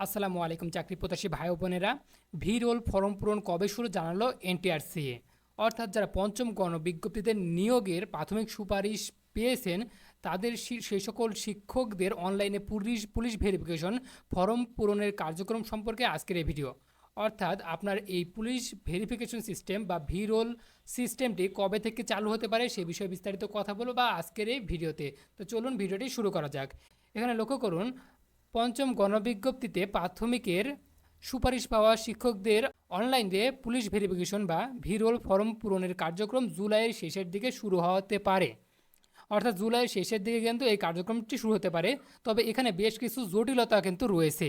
আসসালামু আলাইকুম চাকরি প্রত্যাশী ভাই ও বোনেরা। ভিরোল ফর্ম পূরণ কবে শুরু জানালো এনটিআরসিএ। অর্থাৎ যারা পঞ্চম গণবিজ্ঞপ্তিতে নিয়োগের প্রাথমিক সুপারিশ পেয়েছেন তাদের সেই সকল শিক্ষকদের অনলাইনে পুলিশ পুলিশ ভেরিফিকেশন ফর্ম পূরণের কার্যক্রম সম্পর্কে আজকের এই ভিডিও। অর্থাৎ আপনার এই পুলিশ ভেরিফিকেশন সিস্টেম বা ভিরোল সিস্টেমটি কবে থেকে চালু হতে পারে সে বিষয়ে বিস্তারিত কথা বলবো বা আজকের এই ভিডিওতে। তো চলুন ভিডিওটি শুরু করা যাক। এখানে লক্ষ্য করুন, পঞ্চম গণবিজ্ঞপ্তিতে প্রাথমিকের সুপারিশ পাওয়া শিক্ষকদের অনলাইনে পুলিশ ভেরিফিকেশন বা ভিরোল ফর্ম পূরণের কার্যক্রম জুলাইয়ের শেষের দিকে শুরু হতে পারে। অর্থাৎ জুলাইয়ের শেষের দিকে কিন্তু এই কার্যক্রমটি শুরু হতে পারে। তবে এখানে বেশ কিছু জটিলতা কিন্তু রয়েছে।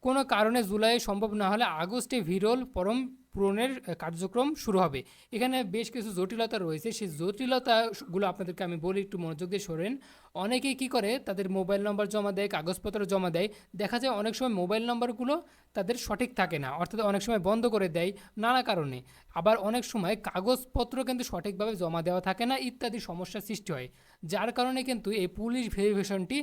কোনো কারণে জুলাইয়ে সম্ভব না হলে আগস্টে ভিরোল ফর্ম পূরণের কার্যক্রম শুরু হবে। এখানে বেশ কিছু জটিলতা রয়েছে, সেই জটিলতাগুলো আপনাদেরকে আমি বলি, একটু মনোযোগ দিয়ে শোনেন। অনেকেই কী করে, তাদের মোবাইল নম্বর জমা দেয়, কাগজপত্র জমা দেয়, দেখা যায় অনেক সময় মোবাইল নম্বরগুলো তাদের সঠিক থাকে না, অর্থাৎ অনেক সময় বন্ধ করে দেয় নানা কারণে। আবার অনেক সময় কাগজপত্র কিন্তু সঠিকভাবে জমা দেওয়া থাকে না, ইত্যাদি সমস্যার সৃষ্টি হয়। যার কারণে কিন্তু এই পুলিশ ভেরিফিকেশনটি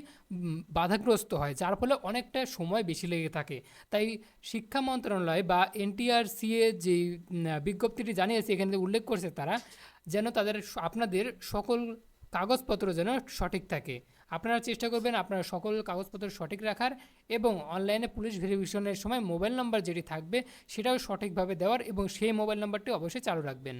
বাধাগ্রস্ত হয়, যার ফলে অনেকটা সময় বেশি লেগে থাকে। তাই শিক্ষা মন্ত্রণালয় বা এনটিআরসিএ যে বিজ্ঞপ্তিটি জানিয়েছে, এখানে উল্লেখ করছে তারা যেন আপনাদের সকল কাগজপত্র যেন সঠিক থাকে। আপনারা চেষ্টা করবেন আপনার সকল কাগজপত্র সঠিক রাখার এবং অনলাইনে পুলিশ ভেরিফিকেশনের সময় মোবাইল নাম্বার যেটি থাকবে সেটাও সঠিকভাবে দেওয়ার এবং সেই মোবাইল নাম্বারটি অবশ্যই চালু রাখবেন।